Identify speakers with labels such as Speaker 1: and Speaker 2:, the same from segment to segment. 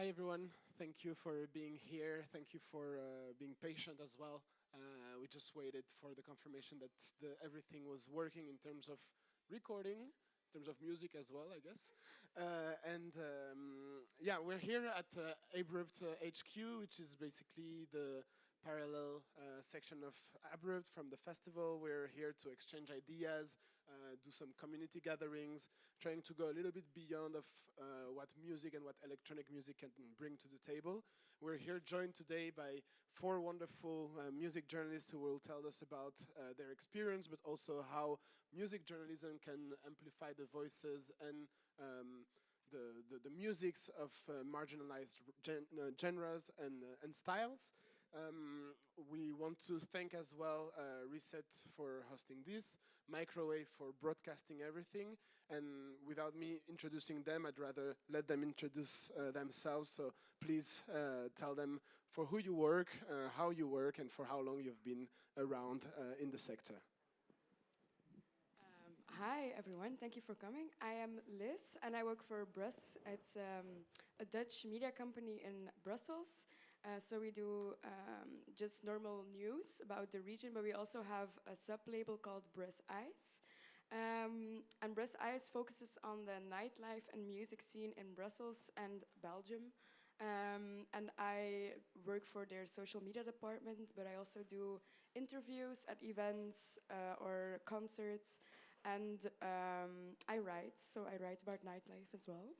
Speaker 1: Hi everyone, thank you for being here. Thank you for being patient as well. We just waited for the confirmation that everything was working in terms of recording, in terms of music as well, I guess. Yeah, we're here at Abrupt HQ, which is basically the parallel section of Abrupt from the festival. We're here to exchange ideas, do some community gatherings, trying to go a little bit beyond of what music and what electronic music can bring to the table. We're here joined today by 4 wonderful music journalists who will tell us about their experience, but also how music journalism can amplify the voices and the musics of marginalized genres and styles. We want to thank as well Reset for hosting this, Microwave for broadcasting everything, and without me introducing them, I'd rather let them introduce themselves. So please tell them for who you work, how you work, and for how long you've been around in the sector.
Speaker 2: Hi everyone, thank you for coming. I am Liz and I work for BRUZZ. It's a Dutch media company in Brussels. So we do just normal news about the region, but we also have a sub-label called BRUZZ Eyes. And BRUZZ Eyes focuses on the nightlife and music scene in Brussels and Belgium. And I work for their social media department, but I also do interviews at events or concerts. And I write, so I write about nightlife as well.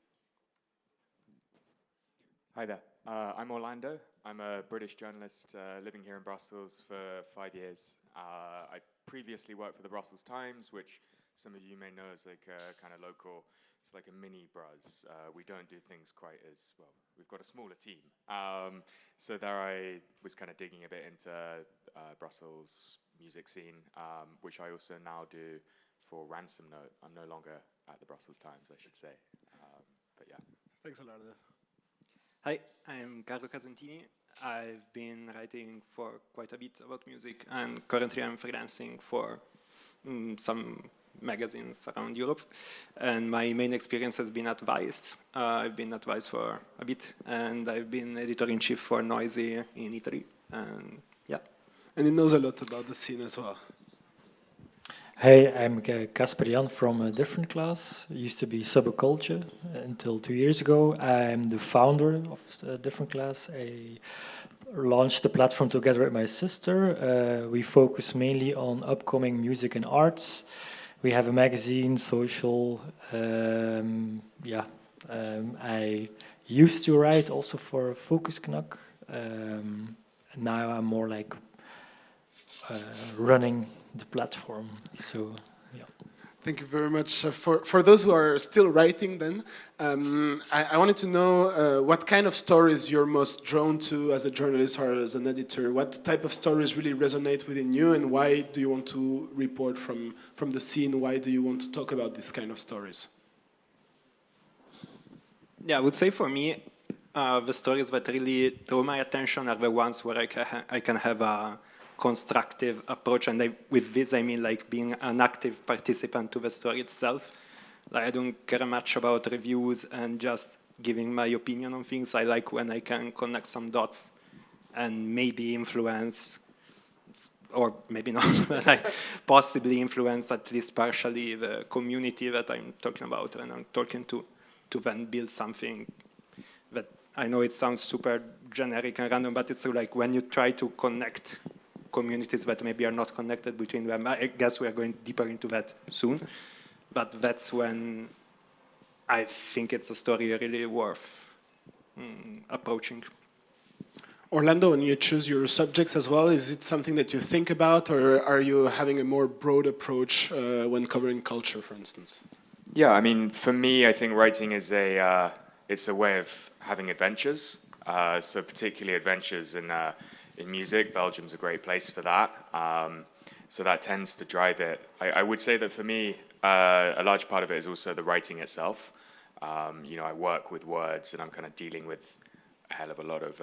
Speaker 3: Hi there, I'm Orlando. I'm a British journalist living here in Brussels for 5 years. I previously worked for the Brussels Times, which some of you may know is like a kind of local, it's like a mini BRUZZ. We don't do things quite as, well, we've got a smaller team. So there I was kind of digging a bit into Brussels music scene, which I also now do for Ransom. I'm no longer at the Brussels Times, I should say. But yeah.
Speaker 1: Thanks a lot.
Speaker 4: Hi, I'm Carlo Casentini. I've been writing for quite a bit about music, and currently I'm freelancing for some magazines around Europe. And my main experience has been at Vice. I've been at Vice for a bit, and I've been editor-in-chief for Noisey in Italy. And yeah.
Speaker 1: And he knows a lot about the scene as well.
Speaker 5: Hey, I'm Kasper-Jan from a different class. Used to be Subculture until 2 years ago. I'm the founder of a different class. I launched the platform together with my sister. We focus mainly on upcoming music and arts. We have a magazine, social. I used to write also for Focus Knack. Now I'm more like running the platform. So, yeah.
Speaker 1: Thank you very much. For those who are still writing then, I wanted to know what kind of stories you're most drawn to as a journalist or as an editor. What type of stories really resonate within you, and why do you want to report from the scene? Why do you want to talk about this kind of stories?
Speaker 4: Yeah, I would say for me, the stories that really draw my attention are the ones where I can have a constructive approach, and with this I mean like being an active participant to the story itself. Like I don't care much about reviews and just giving my opinion on things. I like when I can connect some dots and maybe influence, or maybe not, but I possibly influence at least partially the community that I'm talking about and I'm talking to then build something that I know it sounds super generic and random, but it's like when you try to connect communities that maybe are not connected between them. I guess we are going deeper into that soon, but that's when I think it's a story really worth approaching.
Speaker 1: Orlando, when you choose your subjects as well, is it something that you think about, or are you having a more broad approach when covering culture, for instance?
Speaker 3: Yeah, I mean, for me, I think writing is it's a way of having adventures. So particularly adventures in music. Belgium's a great place for that. So that tends to drive it. I would say that for me, a large part of it is also the writing itself. I work with words and I'm kind of dealing with a hell of a lot of,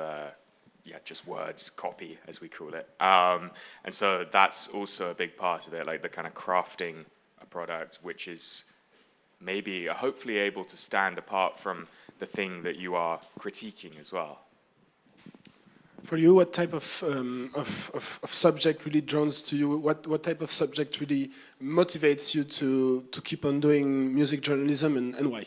Speaker 3: just words, copy, as we call it. And so that's also a big part of it, like the kind of crafting a product, which is maybe hopefully able to stand apart from the thing that you are critiquing as well.
Speaker 1: For you, what type of subject really draws to you? What type of subject really motivates you to keep on doing music journalism, and why?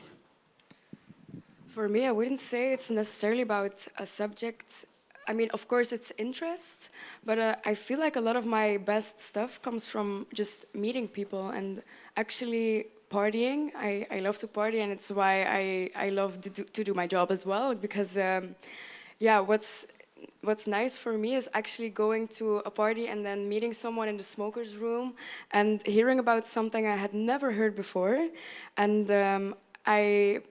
Speaker 2: For me, I wouldn't say it's necessarily about a subject. I mean, of course, it's interest, but I feel like a lot of my best stuff comes from just meeting people and actually partying. I love to party, and it's why I love to do my job as well, because, yeah, what's nice for me is actually going to a party and then meeting someone in the smoker's room and hearing about something I had never heard before. And I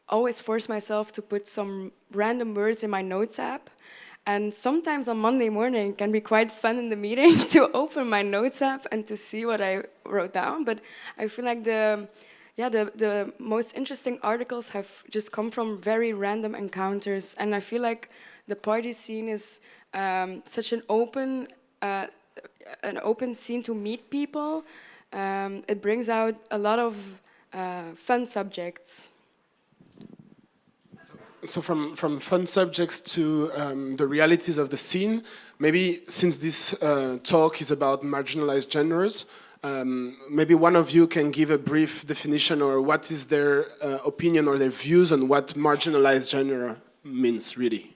Speaker 2: always force myself to put some random words in my notes app. And sometimes on Monday morning it can be quite fun in the meeting to open my notes app and to see what I wrote down. But I feel like the most interesting articles have just come from very random encounters. And I feel like the party scene is such an open scene to meet people. It brings out a lot of fun subjects.
Speaker 1: So from fun subjects to the realities of the scene, maybe since this talk is about marginalized genres, maybe one of you can give a brief definition, or what is their opinion or their views on what marginalized genre means, really.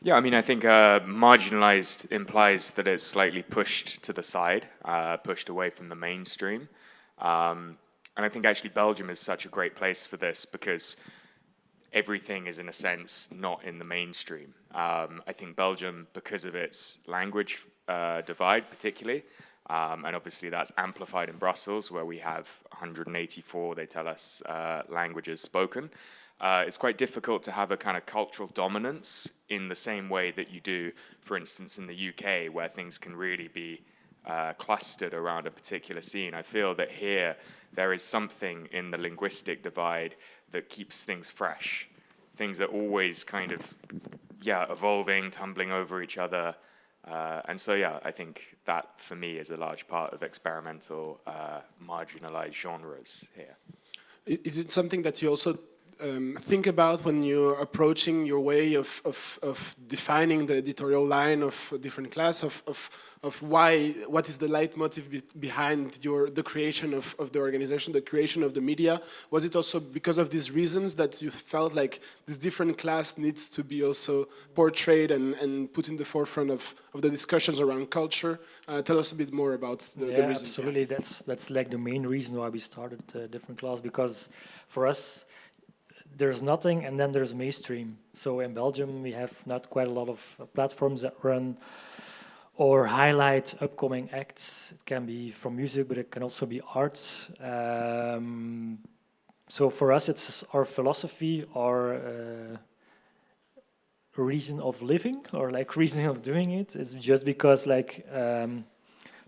Speaker 3: Yeah, I mean, I think marginalized implies that it's slightly pushed to the side, pushed away from the mainstream. And I think actually Belgium is such a great place for this because everything is, in a sense, not in the mainstream. I think Belgium, because of its language divide particularly, and obviously that's amplified in Brussels, where we have 184, they tell us, languages spoken. It's quite difficult to have a kind of cultural dominance in the same way that you do, for instance, in the UK, where things can really be clustered around a particular scene. I feel that here there is something in the linguistic divide that keeps things fresh. Things are always kind of, evolving, tumbling over each other. And so, I think that, for me, is a large part of experimental, marginalized genres here.
Speaker 1: Is it something that you also think about when you're approaching your way of defining the editorial line of a different class, of what is the leitmotiv behind the creation of the organization, the creation of the media? Was it also because of these reasons that you felt like this different class needs to be also portrayed and put in the forefront of the discussions around culture? Tell us a bit more about the reasons.
Speaker 5: Absolutely. That's like the main reason why we started different class, because for us there's nothing and then there's mainstream. So in Belgium we have not quite a lot of platforms that run or highlight upcoming acts. It can be from music, but it can also be arts. So for us, it's our philosophy, our reason of living, or like reason of doing it. It's just because like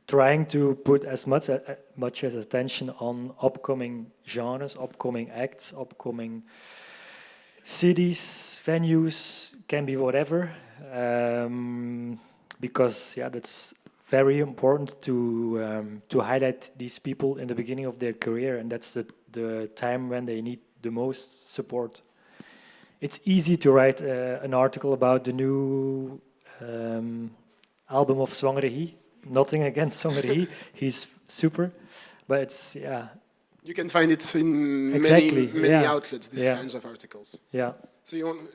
Speaker 5: trying to put as much as attention on upcoming genres, upcoming acts, upcoming cities, venues, can be whatever. Because that's very important to highlight these people in the beginning of their career, and that's the time when they need the most support. It's easy to write an article about the new album of Zwangere He. Nothing against Zwangere He, he's super, but it's
Speaker 1: You can find it in many outlets, these kinds of articles.
Speaker 5: Yeah.
Speaker 1: So you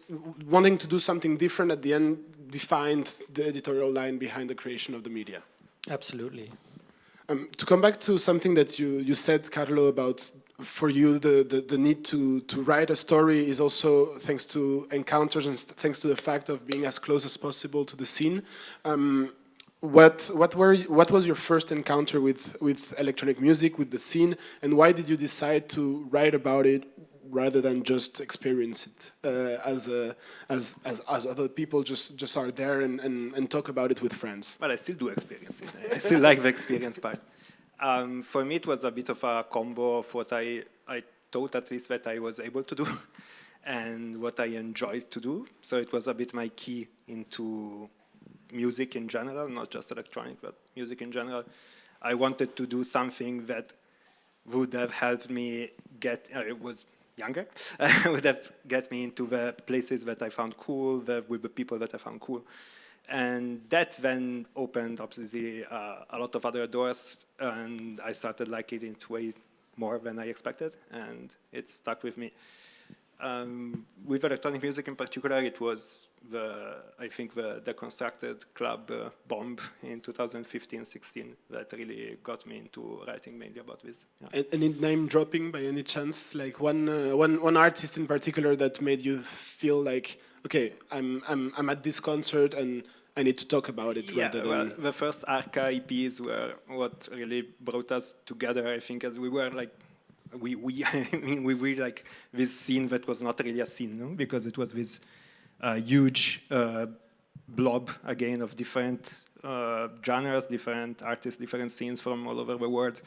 Speaker 1: wanting to do something different at the end defined the editorial line behind the creation of the media.
Speaker 5: Absolutely.
Speaker 1: To come back to something that you said, Carlo, about for you the need to write a story is also thanks to encounters and thanks to the fact of being as close as possible to the scene. What was your first encounter with electronic music, with the scene, and why did you decide to write about it rather than just experience it as other people just are there and talk about it with friends?
Speaker 4: Well, I still do experience it. I still like the experience part. For me, it was a bit of a combo of what I thought at least that I was able to do and what I enjoyed to do. So it was a bit my key into music in general, not just electronic, but music in general. I wanted to do something that would have helped me get, it was younger, would have get me into the places that I found cool, with the people that I found cool. And that then opened, obviously, a lot of other doors, and I started liking it way more than I expected, and it stuck with me. With electronic music in particular, it was I think the Deconstructed Club bomb in 2015-16 that really got me into writing mainly about this. Yeah.
Speaker 1: Any name dropping by any chance? Like one artist in particular that made you feel like, okay, I'm at this concert and I need to talk about it, rather than...
Speaker 4: Well, the first Arca EPs were what really brought us together, I think, as we were like, we were like this scene that was not really a scene, no? Because it was this huge blob, again, of different genres, different artists, different scenes from all over the world.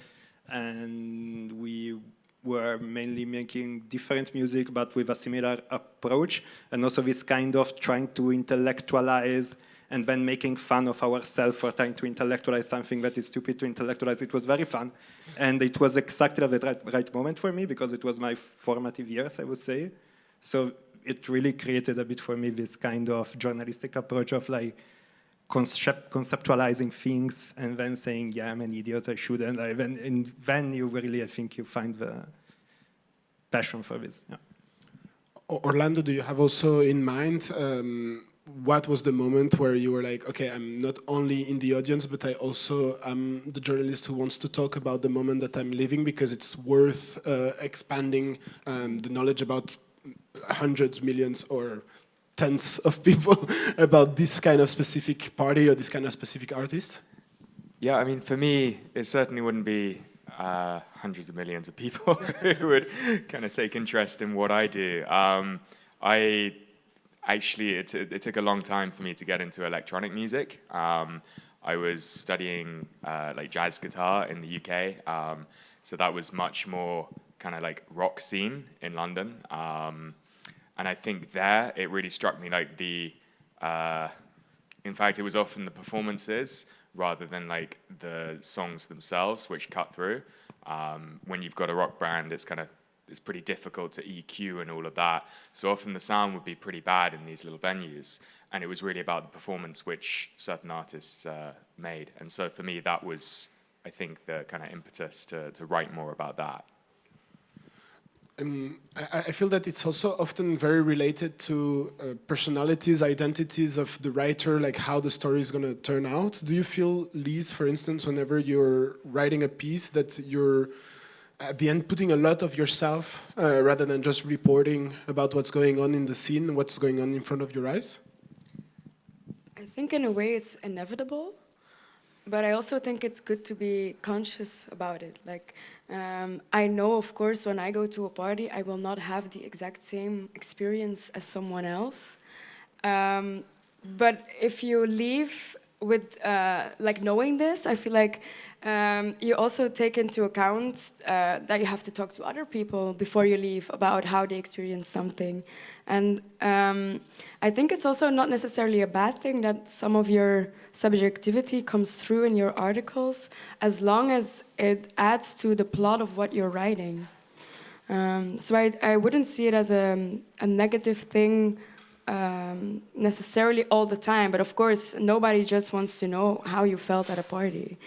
Speaker 4: And we were mainly making different music, but with a similar approach. And also this kind of trying to intellectualize and then making fun of ourselves for trying to intellectualize something that is stupid to intellectualize. It was very fun. And it was exactly the right moment for me, because it was my formative years, I would say. So it really created a bit for me this kind of journalistic approach of like conceptualizing things and then saying, yeah, I'm an idiot, I shouldn't. And then you really, I think, you find the passion for this. Yeah.
Speaker 1: Orlando, do you have also in mind what was the moment where you were like, okay, I'm not only in the audience, but I also am the journalist who wants to talk about the moment that I'm living, because it's worth expanding the knowledge about hundreds, millions, or tens of people about this kind of specific party or this kind of specific artist?
Speaker 3: Yeah, I mean, for me, it certainly wouldn't be hundreds of millions of people who would kind of take interest in what I do. Actually, it took a long time for me to get into electronic music. I was studying like jazz guitar in the UK, so that was much more kind of like rock scene in London. And I think there it really struck me like in fact, it was often the performances rather than like the songs themselves which cut through. When you've got a rock band, it's pretty difficult to EQ and all of that. So often the sound would be pretty bad in these little venues. And it was really about the performance which certain artists made. And so for me, that was, I think, the kind of impetus to write more about that.
Speaker 1: I feel that it's also often very related to personalities, identities of the writer, like how the story is going to turn out. Do you feel, Lise, for instance, whenever you're writing a piece, that you're at the end putting a lot of yourself rather than just reporting about what's going on in the scene, what's going on in front of your eyes?
Speaker 2: I think in a way it's inevitable, but I also think it's good to be conscious about it. Like, I know, of course, when I go to a party, I will not have the exact same experience as someone else. But if you leave with like knowing this, I feel like you also take into account that you have to talk to other people before you leave about how they experience something. And I think it's also not necessarily a bad thing that some of your subjectivity comes through in your articles, as long as it adds to the plot of what you're writing. So I wouldn't see it as a negative thing necessarily all the time, but of course nobody just wants to know how you felt at a party.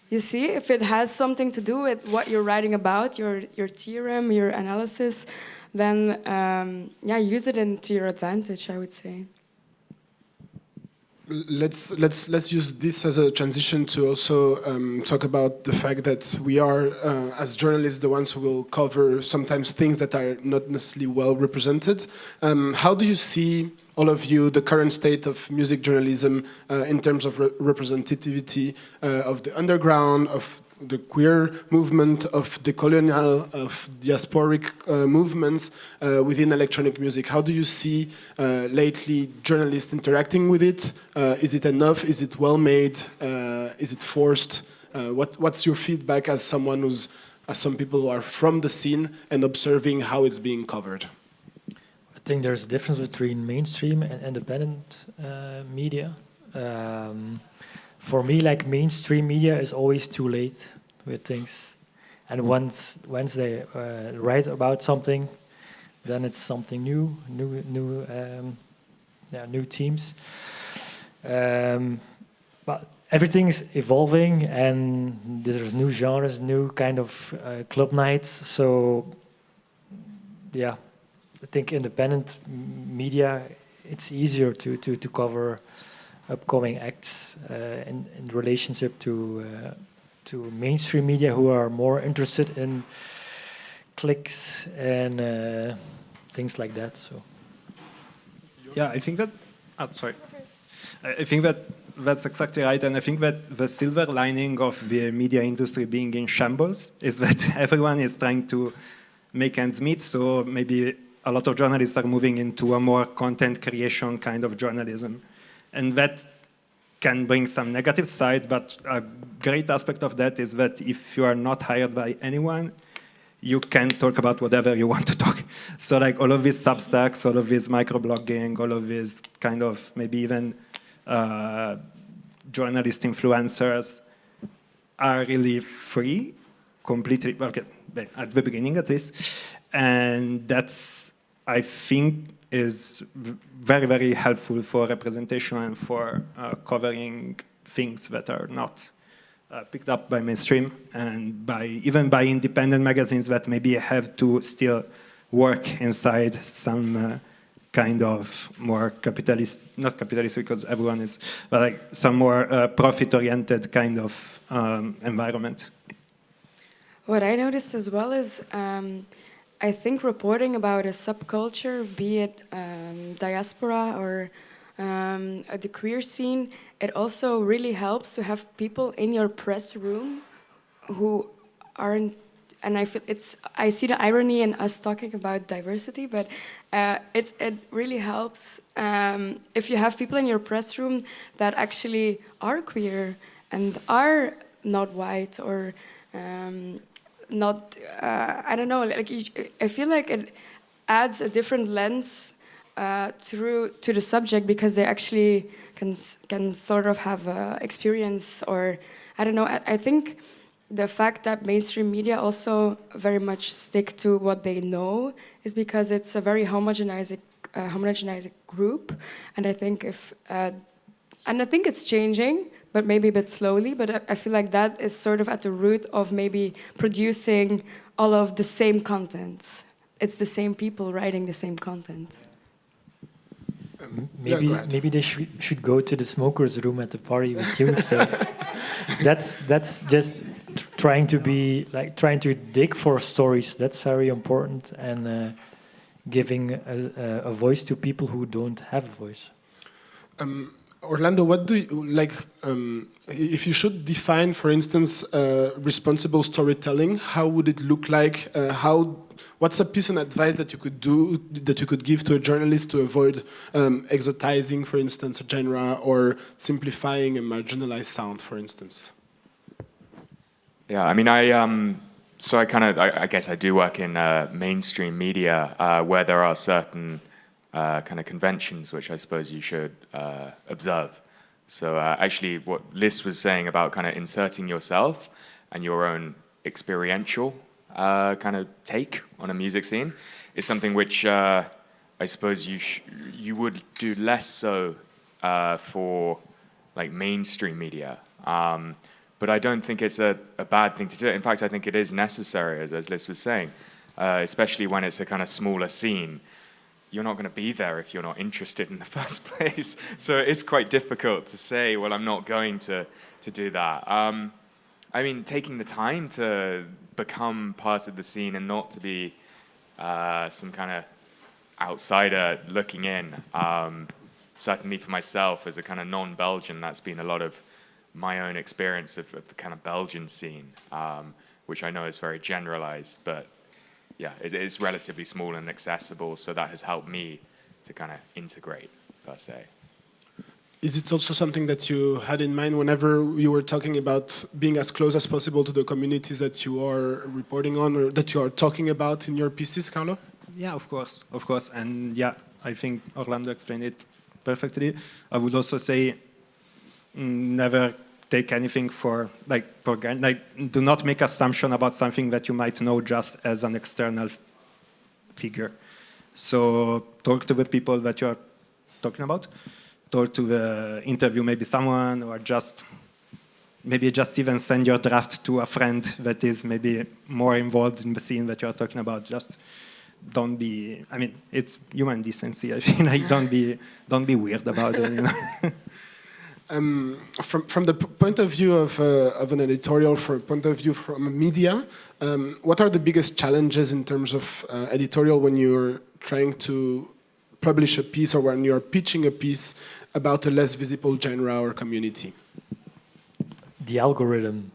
Speaker 2: You see, if it has something to do with what you're writing about, your theorem, your analysis, then yeah, use it into your advantage, I would say.
Speaker 1: Let's use this as a transition to also talk about the fact that we are, as journalists, the ones who will cover sometimes things that are not necessarily well represented. How do you see, all of you, the current state of music journalism in terms of representativity of the underground, of the queer movement, of the colonial, of diasporic movements within electronic music? How do you see lately journalists interacting with it? Is it enough? Is it well made? Is it forced? What's your feedback as someone who's, as some people who are from the scene and observing how it's being covered?
Speaker 5: I think there's a difference between mainstream and independent media. for me, like mainstream media is always too late with things, and once they write about something, then it's something new themes. But everything is evolving, and there's new genres, new kind of club nights. So yeah, I think independent media, it's easier to cover upcoming acts in relationship to mainstream media, who are more interested in clicks and things like that. So
Speaker 4: yeah, I think that. Oh, sorry. I think that's exactly right, and I think that the silver lining of the media industry being in shambles is that everyone is trying to make ends meet. So maybe a lot of journalists are moving into a more content creation kind of journalism, and that can bring some negative side. But a great aspect of that is that if you are not hired by anyone, you can talk about whatever you want to talk. So like all of these Substacks, all of this microblogging, all of these kind of maybe even journalist influencers are really free, completely, okay, at the beginning at least. And that's, I think, is very, very helpful for representation and for covering things that are not picked up by mainstream and even by independent magazines that maybe have to still work inside some kind of more capitalist, not capitalist because everyone is, but like some more profit-oriented kind of environment.
Speaker 2: What I noticed as well is I think reporting about a subculture, be it diaspora or the queer scene, it also really helps to have people in your press room who aren't, and I see the irony in us talking about diversity, but it really helps if you have people in your press room that actually are queer and are not white or not, I don't know, like I feel like it adds a different lens to the subject because they actually can sort of have experience, or I don't know. I think the fact that mainstream media also very much stick to what they know is because it's a very homogenized group, and I think and I think it's changing, but maybe a bit slowly. But I feel like that is sort of at the root of maybe producing all of the same content. It's the same people writing the same content.
Speaker 5: Maybe they should go to the smokers' room at the party with you. So that's just trying to dig for stories. That's very important, and giving a voice to people who don't have a voice.
Speaker 1: Orlando, what do you like? If you should define, for instance, responsible storytelling, how would it look like? What's a piece of advice that you could give to a journalist to avoid exotizing, for instance, a genre, or simplifying a marginalized sound, for instance?
Speaker 3: Yeah, I mean, so I guess I do work in mainstream media where there are certain kind of conventions which I suppose you should observe. So actually what Liz was saying about kind of inserting yourself and your own experiential kind of take on a music scene is something which I suppose you would do less so for like mainstream media. But I don't think it's a bad thing to do. In fact, I think it is necessary, as Liz was saying, especially when it's a kind of smaller scene. You're not going to be there if you're not interested in the first place. So it's quite difficult to say, well, I'm not going to do that. I mean, taking the time to become part of the scene and not to be some kind of outsider looking in. Certainly for myself, as a kind of non-Belgian, that's been a lot of my own experience of the kind of Belgian scene, which I know is very generalized, but yeah, it's relatively small and accessible, so that has helped me to kind of integrate, per se.
Speaker 1: Is it also something that you had in mind whenever you were talking about being as close as possible to the communities that you are reporting on or that you are talking about in your pieces, Carlo?
Speaker 4: Yeah, of course. And yeah, I think Orlando explained it perfectly. I would also say never take anything for granted. Like, do not make assumption about something that you might know just as an external figure. So talk to the people that you are talking about. Talk to the interview maybe someone, or maybe just even send your draft to a friend that is maybe more involved in the scene that you are talking about. Just don't be. I mean, it's human decency. I feel like don't be weird about it. You know?
Speaker 1: From the point of view of an editorial, from a point of view from media, what are the biggest challenges in terms of editorial when you're trying to publish a piece or when you're pitching a piece about a less visible genre or community?
Speaker 5: The algorithm.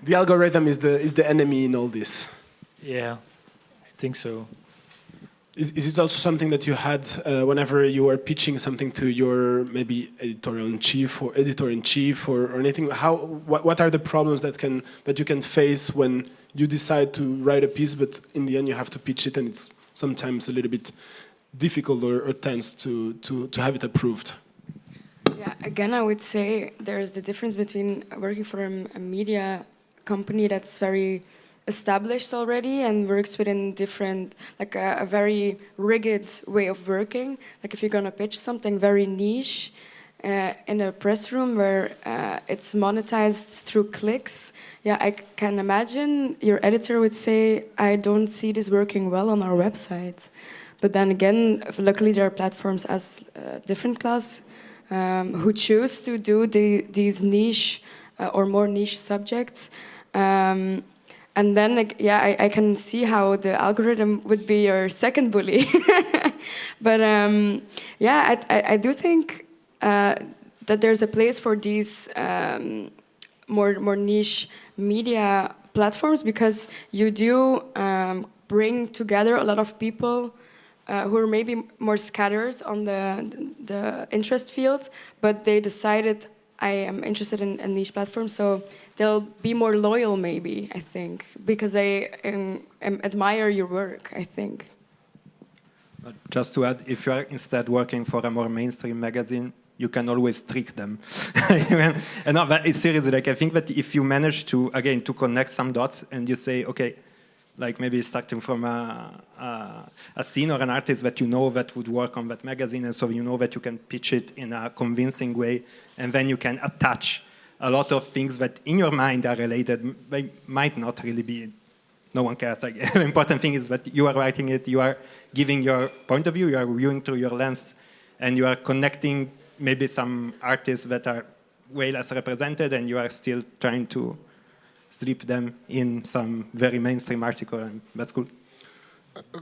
Speaker 1: The algorithm is the enemy in all this.
Speaker 5: Yeah, I think so.
Speaker 1: Is it also something that you had whenever you were pitching something to your maybe editor-in-chief or anything? What are the problems that you can face when you decide to write a piece, but in the end you have to pitch it, and it's sometimes a little bit difficult or tense to have it approved?
Speaker 2: Yeah, again, I would say there's the difference between working for a media company that's very established already and works within different, like a very rigid way of working. Like if you're gonna pitch something very niche in a press room where it's monetized through clicks, yeah, I can imagine your editor would say, I don't see this working well on our website. But then again, luckily there are platforms as Different Class who choose to do these niche or more niche subjects. And then, like, yeah, I can see how the algorithm would be your second bully. But yeah, I do think that there's a place for these more niche media platforms, because you do bring together a lot of people who are maybe more scattered on the interest field, but they decided I am interested in niche platforms, so they'll be more loyal maybe, I think, because I admire your work, I think.
Speaker 4: But just to add, if you are instead working for a more mainstream magazine, you can always trick them. And no, but it's seriously, like, I think that if you manage to, again, to connect some dots and you say, okay, like maybe starting from a scene or an artist that you know that would work on that magazine, and so you know that you can pitch it in a convincing way, and then you can attach a lot of things that in your mind are related, they might not really be, no one cares. Like, the important thing is that you are writing it, you are giving your point of view, you are viewing through your lens, and you are connecting maybe some artists that are way less represented, and you are still trying to slip them in some very mainstream article, and that's good.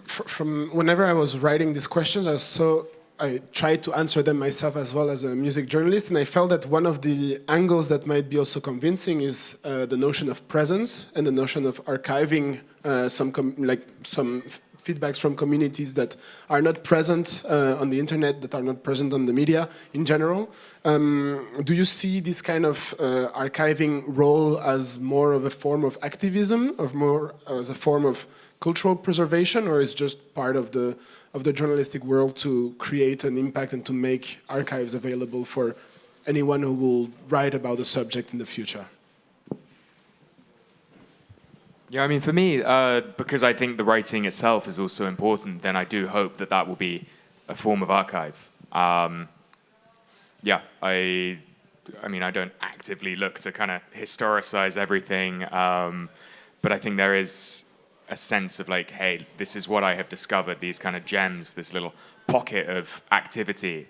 Speaker 1: From whenever I was writing these questions, I tried to answer them myself as well as a music journalist, and I felt that one of the angles that might be also convincing is the notion of presence and the notion of archiving some feedbacks from communities that are not present on the internet, that are not present on the media in general. Do you see this kind of archiving role as more of a form of activism, of more as a form of cultural preservation, or is just part of the journalistic world to create an impact and to make archives available for anyone who will write about the subject in the future?
Speaker 3: Yeah, I mean, for me, because I think the writing itself is also important, then I do hope that that will be a form of archive. Yeah, I mean, I don't actively look to kind of historicize everything, but I think there is a sense of like, hey, this is what I have discovered, these kind of gems, this little pocket of activity.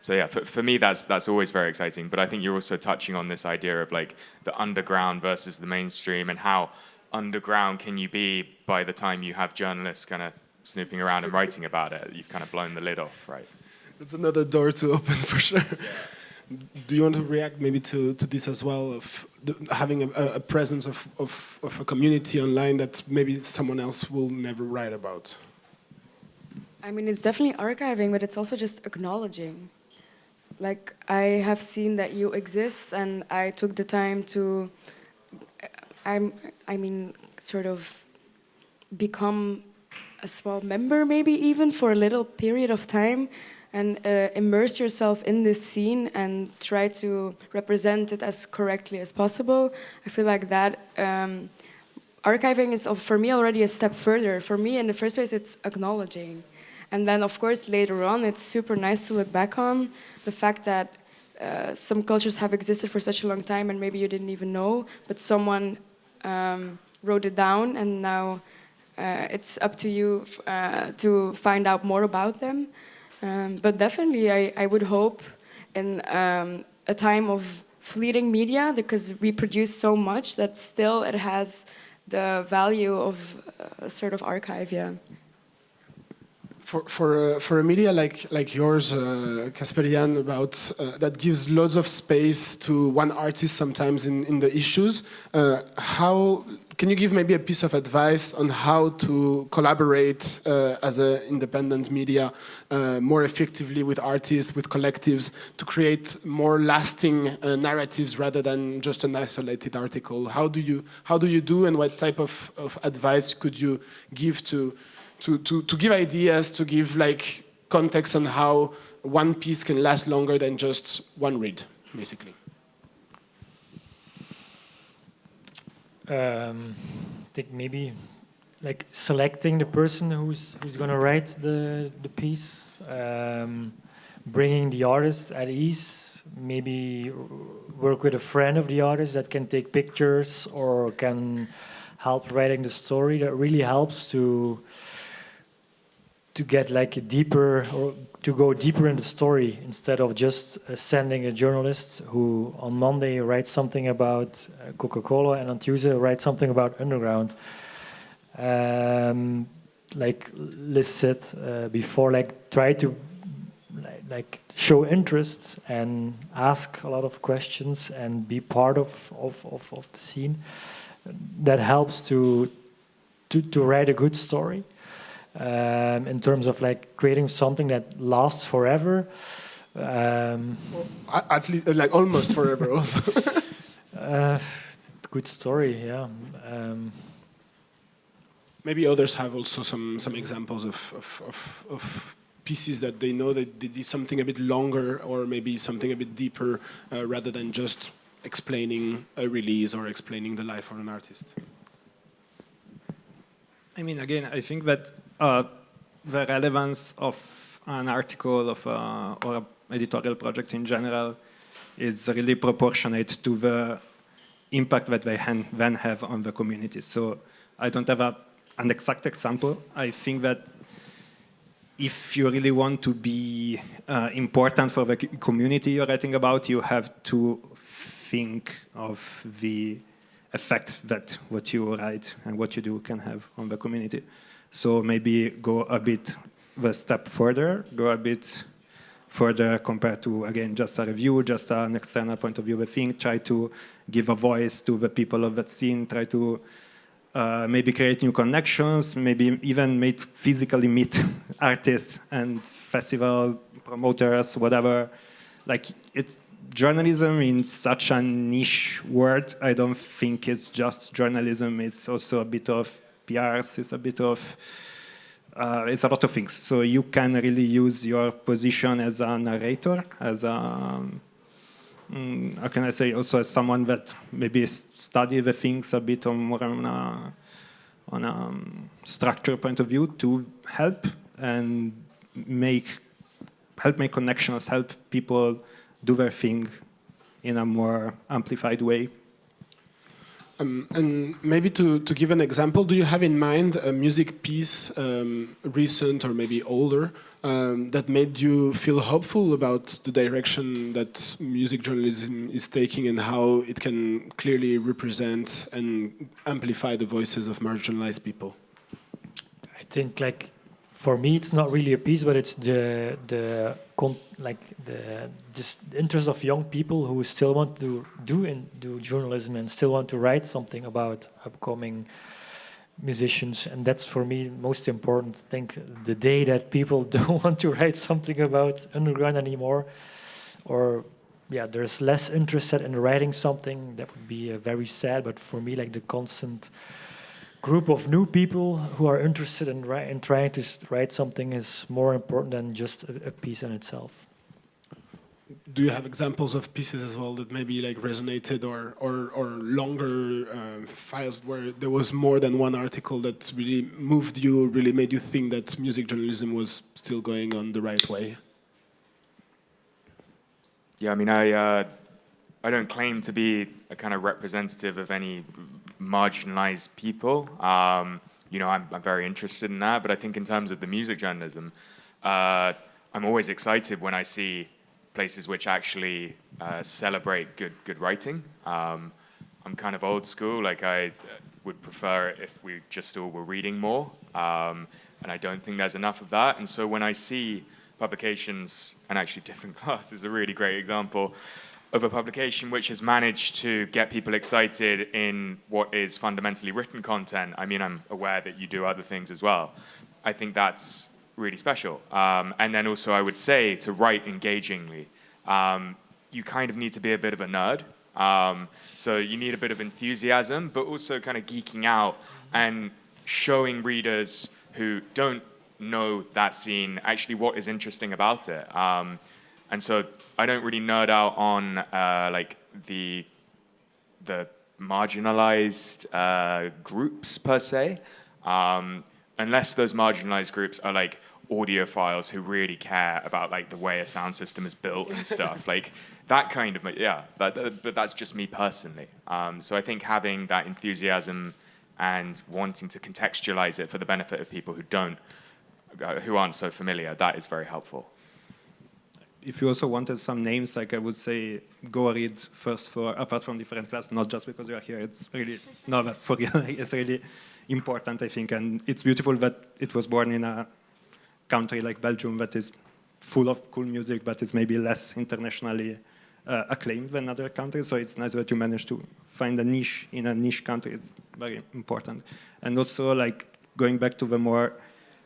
Speaker 3: So yeah, for me, that's always very exciting. But I think you're also touching on this idea of like the underground versus the mainstream, and how underground can you be by the time you have journalists kind of snooping around and writing about it. You've kind of blown the lid off, right?
Speaker 1: That's another door to open for sure. Yeah. Do you want to react maybe to this as well, of having a presence of a community online that maybe someone else will never write about?
Speaker 2: I mean, it's definitely archiving, but it's also just acknowledging. Like, I have seen that you exist, and I took the time to, I mean, sort of become a small member, maybe even for a little period of time. and immerse yourself in this scene and try to represent it as correctly as possible. I feel like that archiving is, for me, already a step further. For me, in the first place, it's acknowledging. And then, of course, later on, it's super nice to look back on the fact that some cultures have existed for such a long time and maybe you didn't even know, but someone wrote it down, and now it's up to you to find out more about them. But definitely, I would hope in a time of fleeting media, because we produce so much, that still it has the value of a sort of archive, yeah.
Speaker 1: For a media like yours, Kasper-Jan, about that gives loads of space to one artist sometimes in the issues. How can you give maybe a piece of advice on how to collaborate as an independent media more effectively with artists, with collectives, to create more lasting narratives rather than just an isolated article? How do you do, and what type of advice could you give to give ideas, to give like context on how one piece can last longer than just one read, basically?
Speaker 5: I think maybe like selecting the person who's gonna write the piece, bringing the artist at ease, maybe work with a friend of the artist that can take pictures or can help writing the story. That really helps to get like a deeper, or to go deeper in the story, instead of just sending a journalist who on Monday writes something about Coca-Cola and on Tuesday writes something about underground. Like Liz said before, like try to like show interest and ask a lot of questions and be part of the scene. That helps to write a good story. In terms of like creating something that lasts forever.
Speaker 1: At least, like almost forever also.
Speaker 5: Good story, yeah.
Speaker 1: Maybe others have also some examples of pieces that they know that they did something a bit longer or maybe something a bit deeper rather than just explaining a release or explaining the life of an artist.
Speaker 4: I mean, again, I think that the relevance of an article or an editorial project in general is really proportionate to the impact that they then have on the community. So I don't have an exact example. I think that if you really want to be important for the community you're writing about, you have to think of the effect that what you write and what you do can have on the community. So maybe go a bit the step further, go a bit further compared to, again, just a review, just an external point of view of the thing, try to give a voice to the people of that scene, try to maybe create new connections, maybe even physically meet artists and festival promoters, whatever. Like, it's journalism in such a niche word. I don't think it's just journalism. It's also a bit of PRs. It's a bit of it's a lot of things. So you can really use your position as a narrator, as a how can I say, also as someone that maybe study the things a bit more on a structure point of view to help and help make connections, help people do their thing in a more amplified way.
Speaker 1: And maybe to give an example, do you have in mind a music piece, recent or maybe older, that made you feel hopeful about the direction that music journalism is taking and how it can clearly represent and amplify the voices of marginalized people?
Speaker 5: I think, like, for me, it's not really a piece, but it's the interest of young people who still want to do journalism and still want to write something about upcoming musicians, and that's for me most important. I think the day that people don't want to write something about underground anymore, or there's less interested in writing something, that would be very sad. But for me, like, the constant group of new people who are interested in trying to write something is more important than just a piece in itself.
Speaker 1: Do you have examples of pieces as well that maybe like resonated, or longer files where there was more than one article that really moved you, really made you think that music journalism was still going on the right way?
Speaker 3: Yeah, I mean, I don't claim to be a kind of representative of any marginalized people. You know, I'm very interested in that, but I think in terms of the music journalism, I'm always excited when I see places which actually celebrate good writing. I'm kind of old school, like I would prefer it if we just all were reading more, and I don't think there's enough of that. And so when I see publications, and actually Different Class is a really great example of a publication which has managed to get people excited in what is fundamentally written content. I mean, I'm aware that you do other things as well. I think that's really special. And then also I would say to write engagingly, you kind of need to be a bit of a nerd. So you need a bit of enthusiasm, but also kind of geeking out and showing readers who don't know that scene actually what is interesting about it. And so I don't really nerd out on like the marginalized groups per se, unless those marginalized groups are like audiophiles who really care about like the way a sound system is built and stuff. Like that kind of, yeah, but that's just me personally. So I think having that enthusiasm and wanting to contextualize it for the benefit of people who aren't so familiar, that is very helpful.
Speaker 4: If you also wanted some names, like I would say, go read First Floor, apart from Different Class, not just because you are here. It's really, no, but for real, it's really important, I think. And it's beautiful that it was born in a country like Belgium that is full of cool music, but is maybe less internationally acclaimed than other countries. So it's nice that you managed to find a niche in a niche country is very important. And also, like, going back to the more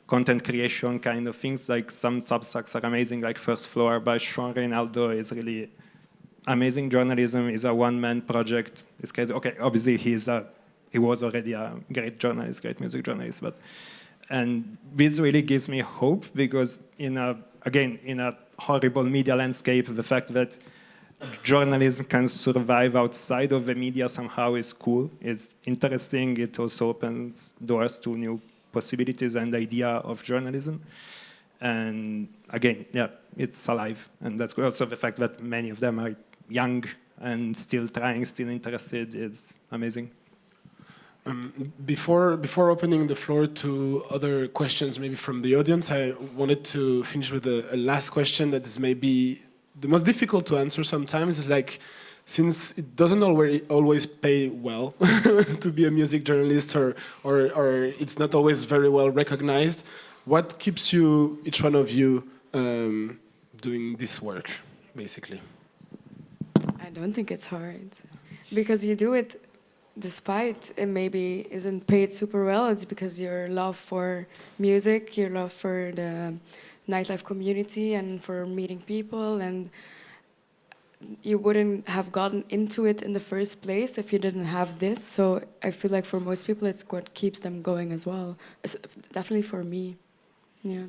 Speaker 4: content creation kind of things, like some Substacks are amazing, like First Floor by Sean Reynaldo is really amazing journalism, is a one-man project. It's crazy. Okay, obviously he was already a great journalist, great music journalist, and this really gives me hope because in a horrible media landscape, the fact that journalism can survive outside of the media somehow is cool, it's interesting. It also opens doors to new possibilities and idea of journalism. And again, yeah, it's alive. And that's good. Also the fact that many of them are young and still trying, still interested, is amazing.
Speaker 1: Before opening the floor to other questions, maybe from the audience, I wanted to finish with a last question that is maybe the most difficult to answer sometimes. Is like, since it doesn't always pay well to be a music journalist, or it's not always very well recognized, what keeps you, each one of you, doing this work, basically?
Speaker 2: I don't think it's hard, because you do it despite it maybe isn't paid super well. It's because your love for music, your love for the nightlife community and for meeting people, and you wouldn't have gotten into it in the first place if you didn't have this. So I feel like for most people, it's what keeps them going as well. It's definitely for me, yeah.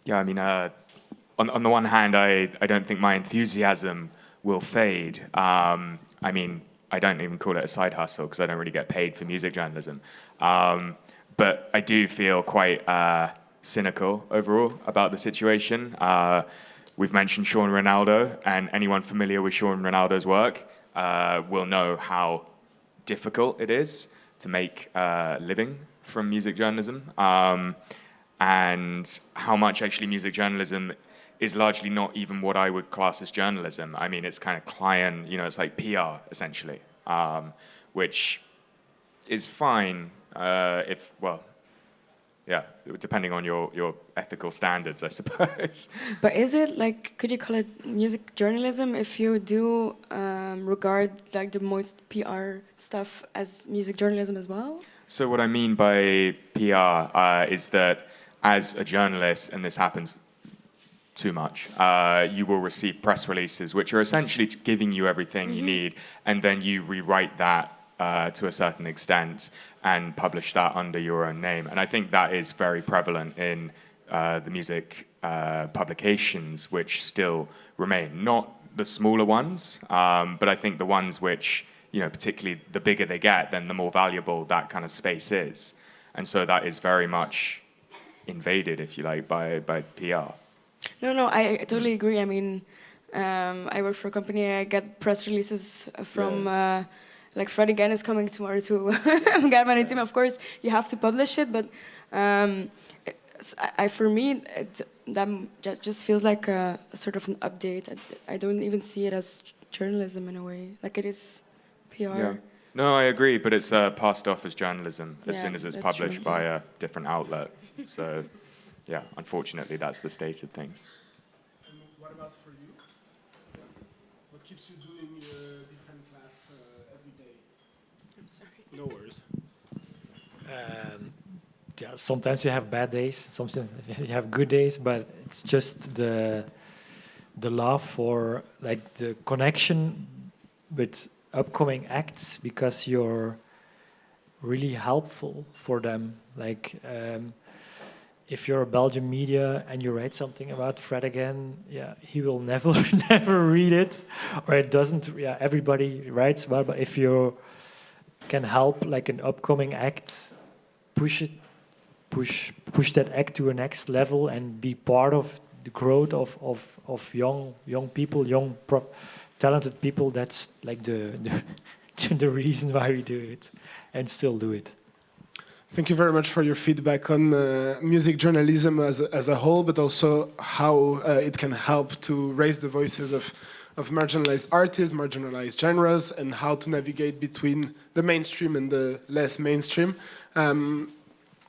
Speaker 3: Yeah, I mean, on the one hand, I don't think my enthusiasm will fade. I mean, I don't even call it a side hustle because I don't really get paid for music journalism. But I do feel quite cynical overall about the situation. We've mentioned Sean Reynaldo, and anyone familiar with Sean Reynaldo's work will know how difficult it is to make a living from music journalism, and how much actually music journalism is largely not even what I would class as journalism. I mean, it's kind of client, it's like PR, essentially, which is fine depending on your ethical standards, I suppose.
Speaker 2: But is it like, could you call it music journalism if you do regard like the most PR stuff as music journalism as well?
Speaker 3: So what I mean by PR is that as a journalist, and this happens too much, you will receive press releases which are essentially giving you everything you need, and then you rewrite that to a certain extent and publish that under your own name. And I think that is very prevalent in the music publications, which still remain. Not the smaller ones, but I think the ones which, you know, particularly the bigger they get, then the more valuable that kind of space is. And so that is very much invaded, if you like, by PR.
Speaker 2: No, I totally agree. I mean, I work for a company, I get press releases from, like Fred again is coming tomorrow to get my team. Of course, you have to publish it, but for me, that just feels like a sort of an update. I don't even see it as journalism in a way, like it is PR.
Speaker 3: Yeah. No, I agree, but it's passed off as journalism as soon as it's published by a different outlet. So, yeah, unfortunately, that's the state of things.
Speaker 1: And what about for you? What keeps you doing different class every day?
Speaker 2: I'm sorry.
Speaker 1: No worries.
Speaker 5: Yeah, sometimes you have bad days, sometimes you have good days, but it's just the love for like the connection with upcoming acts, because you're really helpful for them. Like if you're a Belgian media and you write something about Fred again, yeah, he will never never read it, or it doesn't. Yeah, everybody writes about, but if you can help like an upcoming act push that act to a next level and be part of the growth of young people, talented people, that's like the reason why we do it and still do it.
Speaker 1: Thank you very much for your feedback on music journalism as a whole, but also how it can help to raise the voices of marginalized artists, marginalized genres, and how to navigate between the mainstream and the less mainstream.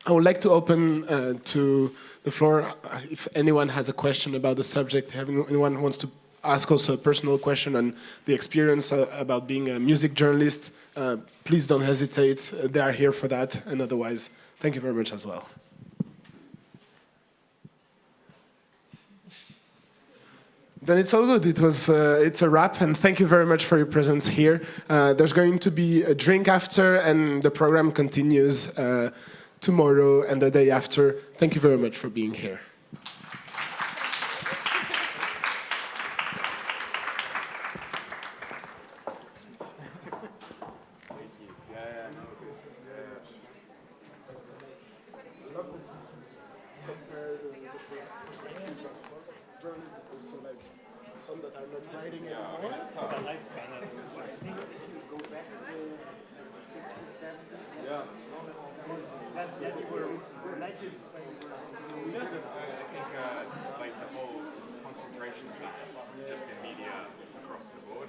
Speaker 1: I would like to open to the floor if anyone has a question about the subject, if anyone who wants to ask also a personal question on the experience about being a music journalist, please don't hesitate. They are here for that, and otherwise, thank you very much as well. Then it's all good. It's a wrap, and thank you very much for your presence here. There's going to be a drink after, and the program continues tomorrow and the day after. Thank you very much for being here.
Speaker 3: Like the whole concentration just in media across the board.